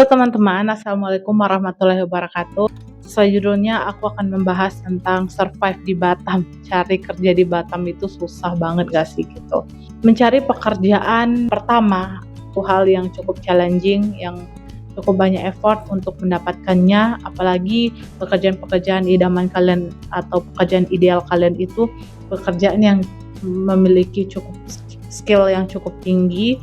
teman-teman, Assalamualaikum warahmatullahi wabarakatuh. Sesuai judulnya, aku akan membahas tentang survive di Batam. Cari kerja di Batam itu susah banget gak sih gitu. Mencari pekerjaan pertama, itu hal yang cukup challenging, yang cukup banyak effort untuk mendapatkannya. Apalagi pekerjaan-pekerjaan idaman kalian atau pekerjaan ideal kalian itu pekerjaan yang memiliki cukup skill yang cukup tinggi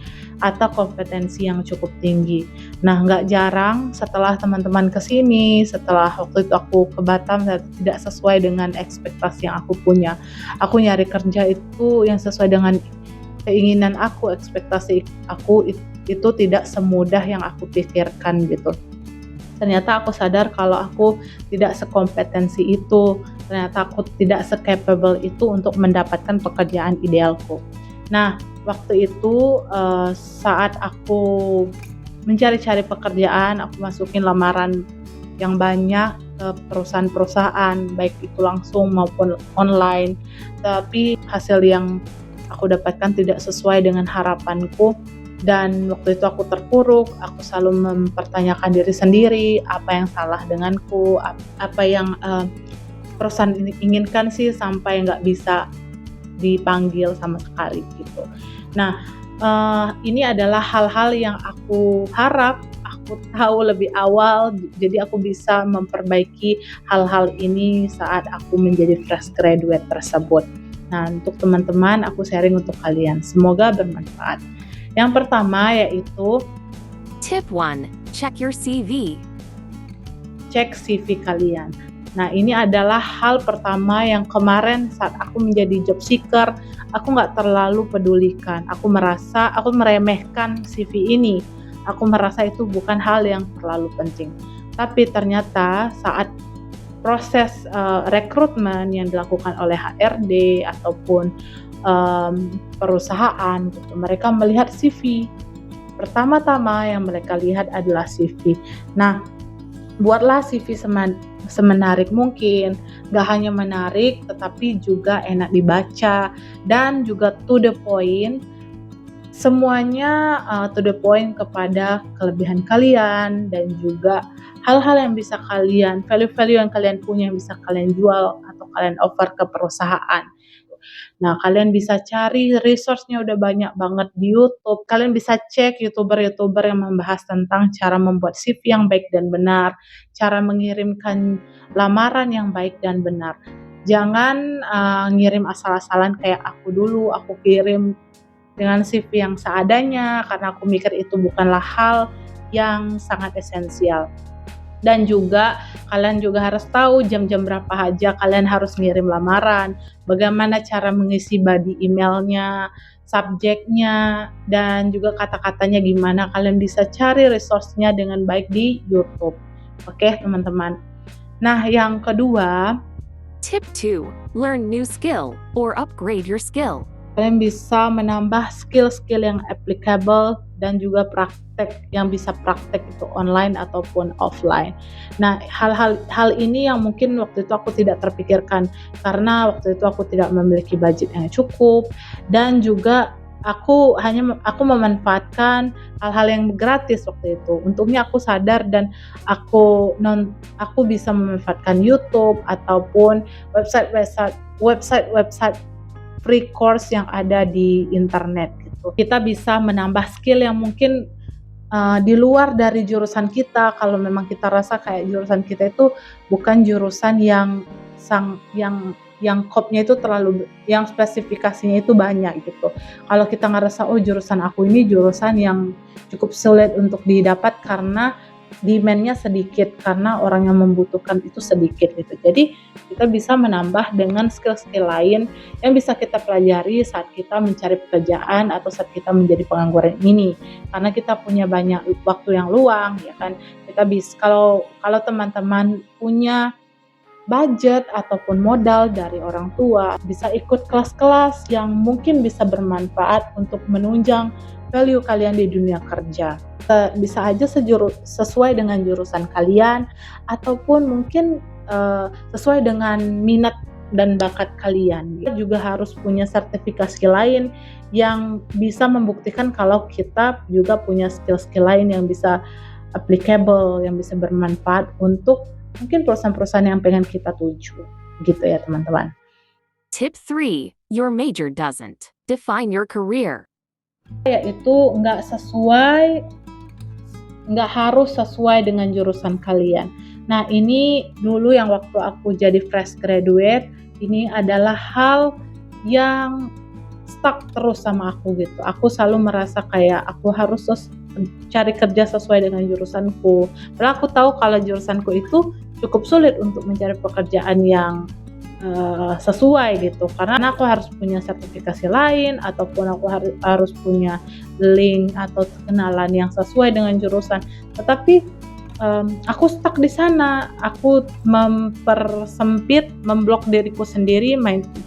atau kompetensi yang cukup tinggi. Nah, nggak jarang setelah teman-teman kesini, setelah waktu itu aku ke Batam tidak sesuai dengan ekspektasi yang aku punya. Aku nyari kerja itu yang sesuai dengan keinginan aku, ekspektasi aku itu tidak semudah yang aku pikirkan gitu. Ternyata aku sadar kalau aku tidak sekompetensi itu, ternyata aku tidak se-capable itu untuk mendapatkan pekerjaan idealku. Nah, waktu itu saat aku mencari-cari pekerjaan, aku masukin lamaran yang banyak ke perusahaan-perusahaan, baik itu langsung maupun online, tapi hasil yang aku dapatkan tidak sesuai dengan harapanku. Dan waktu itu aku terpuruk, aku selalu mempertanyakan diri sendiri, apa yang salah denganku, apa yang perusahaan ini inginkan sih sampai nggak bisa dipanggil sama sekali gitu. Nah, ini adalah hal-hal yang aku harap aku tahu lebih awal, jadi aku bisa memperbaiki hal-hal ini saat aku menjadi fresh graduate tersebut. Nah, untuk teman-teman, aku sharing untuk kalian. Semoga bermanfaat. Yang pertama yaitu Tip 1. Check your CV. cek CV kalian. Nah, ini adalah hal pertama yang kemarin saat aku menjadi job seeker, aku nggak terlalu pedulikan. Aku meremehkan CV ini. Aku merasa itu bukan hal yang terlalu penting. Tapi ternyata saat proses rekrutmen yang dilakukan oleh HRD ataupun perusahaan, gitu, mereka melihat CV. Pertama-tama yang mereka lihat adalah CV. Nah, buatlah CV semenarik mungkin, gak hanya menarik tetapi juga enak dibaca dan juga to the point. Semuanya to the point kepada kelebihan kalian dan juga hal-hal yang bisa kalian, value-value yang kalian punya yang bisa kalian jual atau kalian offer ke perusahaan. Nah, kalian bisa cari resource-nya udah banyak banget di YouTube. Kalian bisa cek YouTuber-YouTuber yang membahas tentang cara membuat CV yang baik dan benar, cara mengirimkan lamaran yang baik dan benar. Jangan ngirim asal-asalan kayak aku dulu. Aku kirim dengan CV yang seadanya karena aku mikir itu bukanlah hal yang sangat esensial. Dan juga kalian juga harus tahu jam-jam berapa aja kalian harus ngirim lamaran, bagaimana cara mengisi body emailnya, subjeknya, dan juga kata-katanya gimana. Kalian bisa cari resource-nya dengan baik di YouTube. Oke, teman-teman. Nah, yang kedua, Tip 2. Learn new skill or upgrade your skill. kalian bisa menambah skill-skill yang applicable dan juga praktek yang bisa praktek itu online ataupun offline. Nah, hal ini yang mungkin waktu itu aku tidak terpikirkan karena waktu itu aku tidak memiliki budget yang cukup dan juga aku memanfaatkan hal-hal yang gratis waktu itu. Untungnya aku sadar dan aku bisa memanfaatkan YouTube ataupun website free course yang ada di internet gitu. Kita bisa menambah skill yang mungkin di luar dari jurusan kita. Kalau memang kita rasa kayak jurusan kita itu bukan jurusan yang kopnya itu terlalu, yang spesifikasinya itu banyak gitu. Kalau kita ngerasa jurusan aku ini jurusan yang cukup sulit untuk didapat karena demand-nya sedikit, karena orang yang membutuhkan itu sedikit gitu. Jadi kita bisa menambah dengan skill-skill lain yang bisa kita pelajari saat kita mencari pekerjaan atau saat kita menjadi pengangguran ini. Karena kita punya banyak waktu yang luang, ya kan. Kita bisa, kalau teman-teman punya budget ataupun modal dari orang tua, bisa ikut kelas-kelas yang mungkin bisa bermanfaat untuk menunjang value kalian di dunia kerja. Bisa aja sesuai dengan jurusan kalian ataupun mungkin sesuai dengan minat dan bakat kalian. Kita juga harus punya sertifikasi lain yang bisa membuktikan kalau kita juga punya skill-skill lain yang bisa applicable, yang bisa bermanfaat untuk mungkin perusahaan-perusahaan yang pengen kita tuju. Gitu ya teman-teman. Tip 3. Your major doesn't define your career. Yaitu nggak harus sesuai dengan jurusan kalian. Nah ini dulu yang waktu aku jadi fresh graduate, ini adalah hal yang stuck terus sama aku gitu. Aku selalu merasa kayak aku harus cari kerja sesuai dengan jurusanku. Padahal aku tahu kalau jurusanku itu cukup sulit untuk mencari pekerjaan yang sesuai gitu, karena aku harus punya sertifikasi lain ataupun aku harus punya link atau kenalan yang sesuai dengan jurusan. Tetapi aku stuck di sana. Aku mempersempit, memblok diriku sendiri,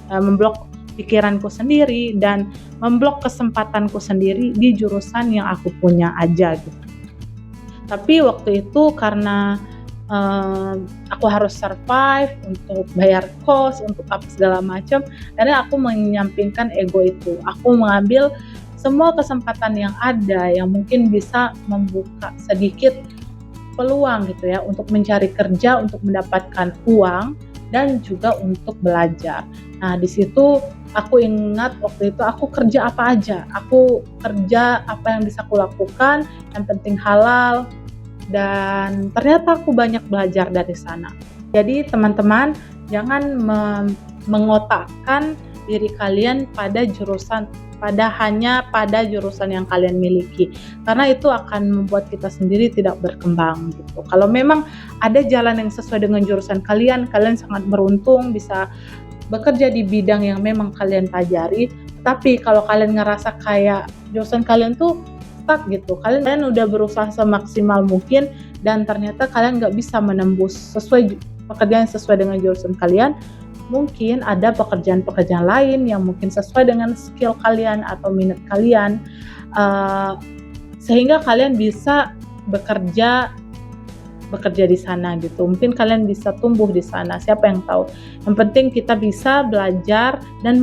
memblok pikiranku sendiri dan memblok kesempatanku sendiri di jurusan yang aku punya aja gitu. Tapi waktu itu karena aku harus survive untuk bayar kos, untuk apa segala macam, karena aku menyampingkan ego itu. Aku mengambil semua kesempatan yang ada yang mungkin bisa membuka sedikit peluang gitu ya untuk mencari kerja, untuk mendapatkan uang dan juga untuk belajar. Nah di situ aku ingat waktu itu aku kerja apa aja, aku kerja apa yang bisa aku lakukan, yang penting halal. Dan ternyata aku banyak belajar dari sana. Jadi teman-teman jangan mengotakkan diri kalian hanya pada jurusan yang kalian miliki, karena itu akan membuat kita sendiri tidak berkembang gitu. Kalau memang ada jalan yang sesuai dengan jurusan kalian sangat beruntung bisa bekerja di bidang yang memang kalian pelajari. Tapi kalau kalian ngerasa kayak jurusan kalian tuh gitu, kalian udah berusaha semaksimal mungkin dan ternyata kalian nggak bisa menembus pekerjaan sesuai dengan jurusan kalian, mungkin ada pekerjaan-pekerjaan lain yang mungkin sesuai dengan skill kalian atau minat kalian, sehingga kalian bisa bekerja di sana gitu. Mungkin kalian bisa tumbuh di sana, siapa yang tahu. Yang penting kita bisa belajar dan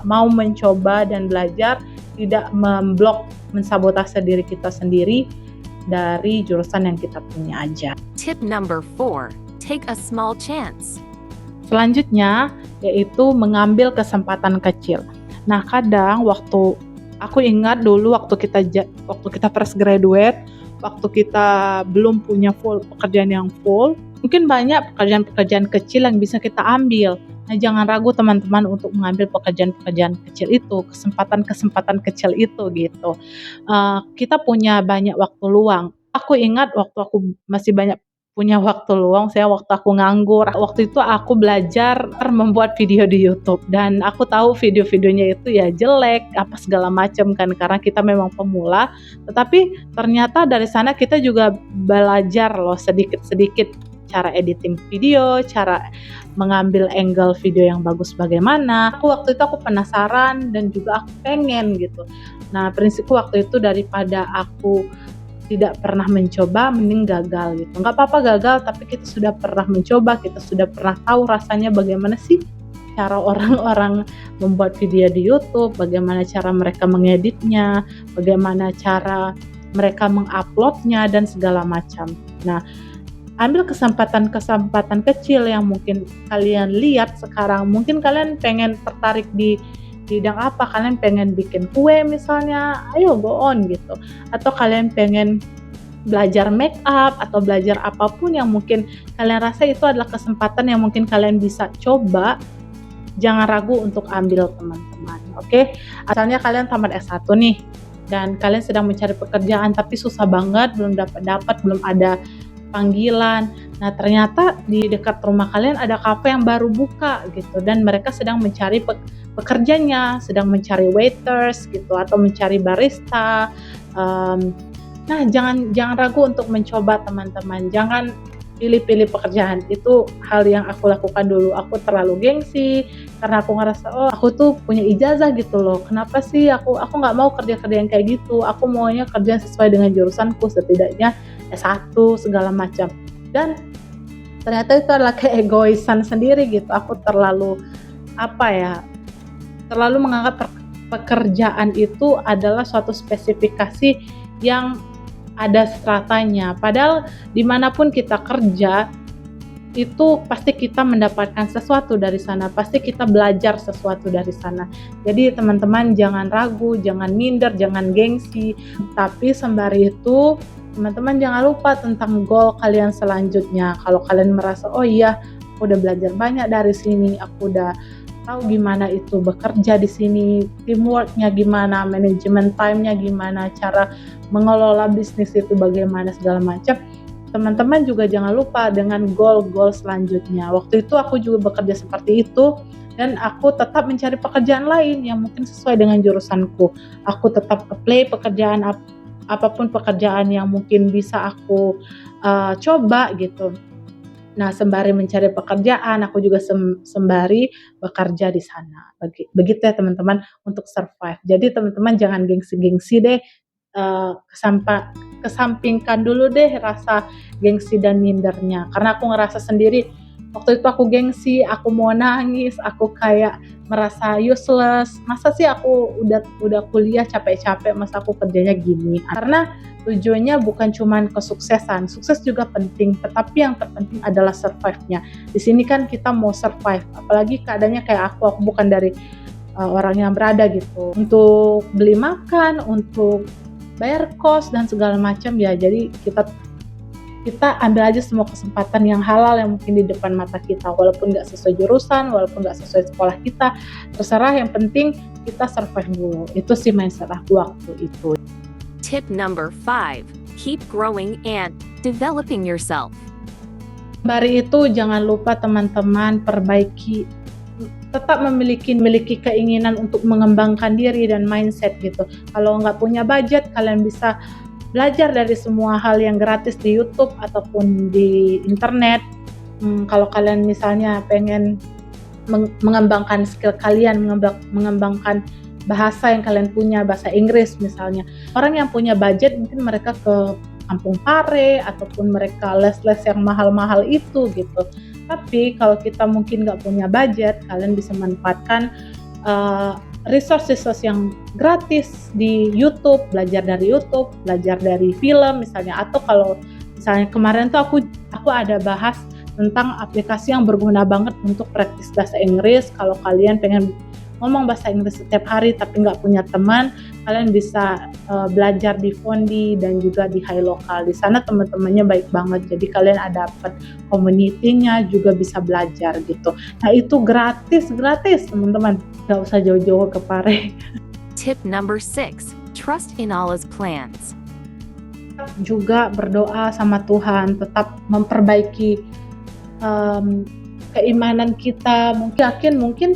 mau mencoba dan belajar, tidak mensabotase diri kita sendiri dari jurusan yang kita punya aja. Tip number 4. Take a small chance. Selanjutnya yaitu mengambil kesempatan kecil. Nah, kadang aku ingat dulu waktu kita fresh graduate, waktu kita belum punya pekerjaan yang full, mungkin banyak pekerjaan-pekerjaan kecil yang bisa kita ambil. Nah, jangan ragu teman-teman untuk mengambil pekerjaan-pekerjaan kecil itu, kesempatan-kesempatan kecil itu gitu. Kita punya banyak waktu luang. Aku ingat waktu aku masih banyak punya waktu luang, waktu aku nganggur, waktu itu aku belajar membuat video di YouTube dan aku tahu video-videonya itu ya jelek, apa segala macam kan, karena kita memang pemula. Tetapi ternyata dari sana kita juga belajar loh sedikit-sedikit cara editing video, cara mengambil angle video yang bagus bagaimana. Waktu itu aku penasaran dan juga aku pengen gitu. Nah, prinsipku waktu itu daripada aku tidak pernah mencoba, mending gagal gitu. Nggak apa-apa gagal, tapi kita sudah pernah mencoba, kita sudah pernah tahu rasanya bagaimana sih cara orang-orang membuat video di YouTube, bagaimana cara mereka mengeditnya, bagaimana cara mereka menguploadnya dan segala macam. Nah, ambil kesempatan-kesempatan kecil yang mungkin kalian lihat sekarang. Mungkin kalian pengen tertarik di bidang apa, kalian pengen bikin kue misalnya, ayo go on gitu. Atau kalian pengen belajar make up atau belajar apapun yang mungkin kalian rasa itu adalah kesempatan yang mungkin kalian bisa coba. Jangan ragu untuk ambil teman-teman, oke? Asalnya kalian tamat S1 nih dan kalian sedang mencari pekerjaan tapi susah banget, belum dapat, belum ada panggilan. Nah, ternyata di dekat rumah kalian ada kafe yang baru buka gitu dan mereka sedang mencari pekerjanya, sedang mencari waiters gitu atau mencari barista. Nah, jangan ragu untuk mencoba teman-teman. Jangan pilih-pilih pekerjaan. Itu hal yang aku lakukan dulu. Aku terlalu gengsi karena aku ngerasa aku tuh punya ijazah gitu loh. Kenapa sih aku nggak mau kerja-kerja yang kayak gitu? Aku maunya kerja sesuai dengan jurusanku, setidaknya S1 segala macam. Dan ternyata itu adalah keegoisan sendiri gitu. Aku terlalu menganggap pekerjaan itu adalah suatu spesifikasi yang ada stratanya. Padahal dimanapun kita kerja, itu pasti kita mendapatkan sesuatu dari sana, pasti kita belajar sesuatu dari sana. Jadi teman-teman jangan ragu, jangan minder, jangan gengsi, tapi sembari itu teman-teman jangan lupa tentang goal kalian selanjutnya. Kalau kalian merasa, oh iya, aku udah belajar banyak dari sini, aku udah tahu gimana itu bekerja di sini, teamworknya gimana, manajemen time-nya gimana, cara mengelola bisnis itu bagaimana segala macam. Teman-teman juga jangan lupa dengan goal-goal selanjutnya. Waktu itu aku juga bekerja seperti itu dan aku tetap mencari pekerjaan lain yang mungkin sesuai dengan jurusanku. Aku tetap apply pekerjaan apapun pekerjaan yang mungkin bisa aku coba gitu. Nah, sembari mencari pekerjaan, aku juga sembari bekerja di sana. Begitu ya teman-teman untuk survive. Jadi teman-teman jangan gengsi-gengsi deh, kesampingkan dulu deh rasa gengsi dan mindernya. Karena aku ngerasa sendiri, waktu itu aku gengsi, aku mau nangis, aku kayak merasa useless. Masa sih aku udah kuliah capek-capek, masa aku kerjanya gini? Karena tujuannya bukan cuma kesuksesan, sukses juga penting, tetapi yang terpenting adalah survive-nya. Di sini kan kita mau survive, apalagi keadaannya kayak aku bukan dari orang yang berada gitu. Untuk beli makan, untuk bayar kos dan segala macam ya. Jadi kita ambil aja semua kesempatan yang halal yang mungkin di depan mata kita, walaupun nggak sesuai jurusan, walaupun nggak sesuai sekolah kita, terserah, yang penting kita survive dulu. Itu sih mindset aku waktu itu. Tip number 5. Keep growing and developing yourself. Sembari itu jangan lupa teman-teman tetap memiliki keinginan untuk mengembangkan diri dan mindset gitu. Kalau nggak punya budget, kalian bisa belajar dari semua hal yang gratis di YouTube ataupun di internet. Kalau kalian misalnya pengen mengembangkan skill kalian, mengembangkan bahasa yang kalian punya, bahasa Inggris misalnya. Orang yang punya budget mungkin mereka ke Kampung Pare ataupun mereka les-les yang mahal-mahal itu gitu. Tapi kalau kita mungkin nggak punya budget, kalian bisa manfaatkan resource yang gratis di YouTube, belajar dari YouTube, belajar dari film misalnya. Atau kalau misalnya kemarin tuh aku ada bahas tentang aplikasi yang berguna banget untuk praktis bahasa Inggris. Kalau kalian pengen ngomong bahasa Inggris setiap hari tapi nggak punya teman, kalian bisa belajar di Fondi dan juga di Hai Lokal. Di sana teman-temannya baik banget, jadi kalian ada dapat community-nya, juga bisa belajar gitu. Nah itu gratis teman-teman, nggak usah jauh-jauh ke Pare. Tip number 6. Trust in Allah's plans. Juga berdoa sama Tuhan, tetap memperbaiki keimanan kita. Mungkin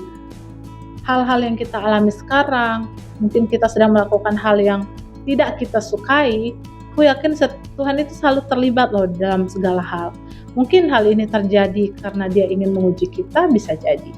hal-hal yang kita alami sekarang, mungkin kita sedang melakukan hal yang tidak kita sukai, aku yakin Tuhan itu selalu terlibat loh dalam segala hal. Mungkin hal ini terjadi karena dia ingin menguji kita, bisa jadi.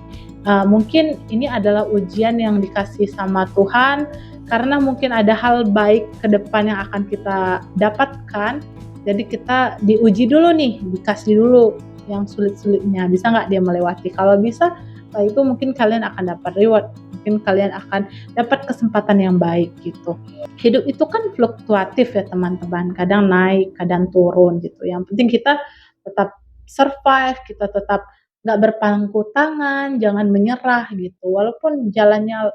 Mungkin ini adalah ujian yang dikasih sama Tuhan, karena mungkin ada hal baik ke depan yang akan kita dapatkan. Jadi kita diuji dulu nih, dikasih dulu yang sulit-sulitnya. Bisa nggak dia melewati? Kalau bisa, setelah itu mungkin kalian akan dapat reward, mungkin kalian akan dapat kesempatan yang baik gitu. Hidup itu kan fluktuatif ya teman-teman, kadang naik, kadang turun gitu. Yang penting kita tetap survive, kita tetap nggak berpangku tangan, jangan menyerah gitu. Walaupun jalannya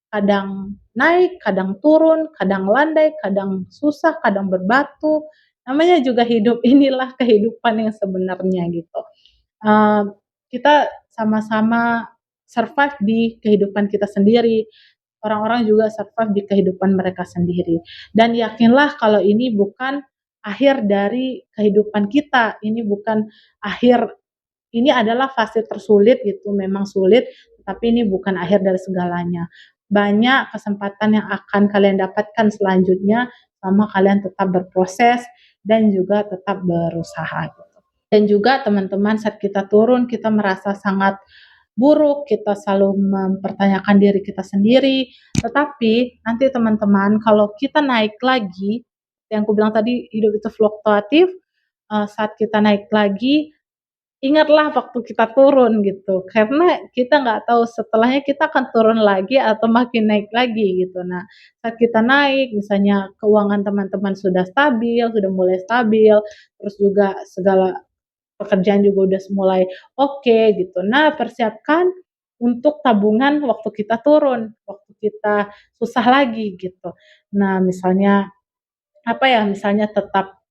kadang naik, kadang turun, kadang landai, kadang susah, kadang berbatu. Namanya juga hidup, inilah kehidupan yang sebenarnya gitu. Kita sama-sama survive di kehidupan kita sendiri. Orang-orang juga survive di kehidupan mereka sendiri. Dan yakinlah kalau ini bukan akhir dari kehidupan kita. Ini bukan akhir, ini adalah fase tersulit gitu, memang sulit, tapi ini bukan akhir dari segalanya. Banyak kesempatan yang akan kalian dapatkan selanjutnya, sama kalian tetap berproses dan juga tetap berusaha gitu. Dan juga teman-teman, saat kita turun, kita merasa sangat buruk, kita selalu mempertanyakan diri kita sendiri. Tetapi nanti teman-teman, kalau kita naik lagi, yang aku bilang tadi hidup itu fluktuatif, saat kita naik lagi, ingatlah waktu kita turun gitu, karena kita nggak tahu setelahnya kita akan turun lagi atau makin naik lagi gitu. Nah, saat kita naik misalnya keuangan teman-teman sudah stabil, sudah mulai stabil, terus juga segala pekerjaan juga udah mulai oke gitu. Nah, persiapkan untuk tabungan waktu kita turun, waktu kita susah lagi gitu. Nah, misalnya apa ya, misalnya tetap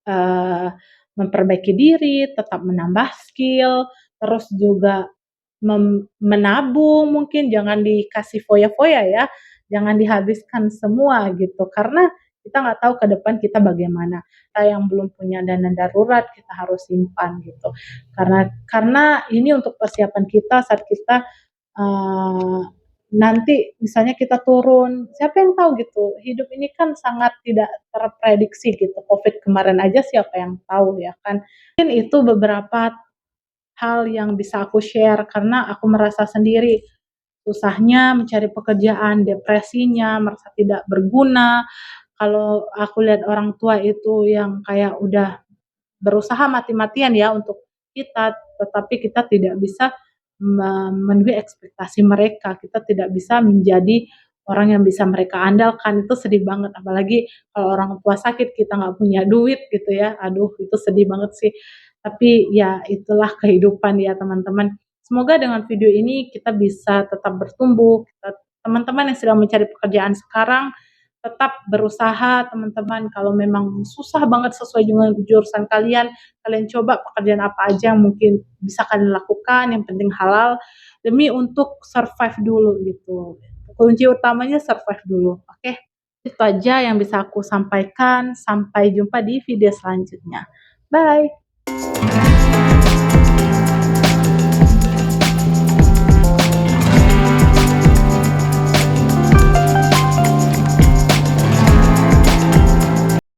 eee, memperbaiki diri, tetap menambah skill, terus juga menabung mungkin jangan dikasih foya-foya ya, jangan dihabiskan semua gitu, karena kita nggak tahu ke depan kita bagaimana. Kita yang belum punya dana darurat, kita harus simpan gitu. Karena ini untuk persiapan kita saat kita eee, nanti misalnya kita turun, siapa yang tahu gitu, hidup ini kan sangat tidak terprediksi gitu, Covid kemarin aja siapa yang tahu ya kan. Mungkin itu beberapa hal yang bisa aku share karena aku merasa sendiri, susahnya mencari pekerjaan, depresinya, merasa tidak berguna. Kalau aku lihat orang tua itu yang kayak udah berusaha mati-matian ya untuk kita, tetapi kita tidak bisa memenuhi ekspektasi mereka, kita tidak bisa menjadi orang yang bisa mereka andalkan, itu sedih banget. Apalagi kalau orang tua sakit kita nggak punya duit gitu ya, aduh itu sedih banget sih. Tapi ya itulah kehidupan ya teman-teman. Semoga dengan video ini kita bisa tetap bertumbuh, teman-teman yang sedang mencari pekerjaan sekarang tetap berusaha teman-teman, kalau memang susah banget sesuai dengan jurusan kalian, kalian coba pekerjaan apa aja yang mungkin bisa kalian lakukan, yang penting halal, demi untuk survive dulu gitu. Kunci utamanya survive dulu, oke? Itu aja yang bisa aku sampaikan, sampai jumpa di video selanjutnya. Bye.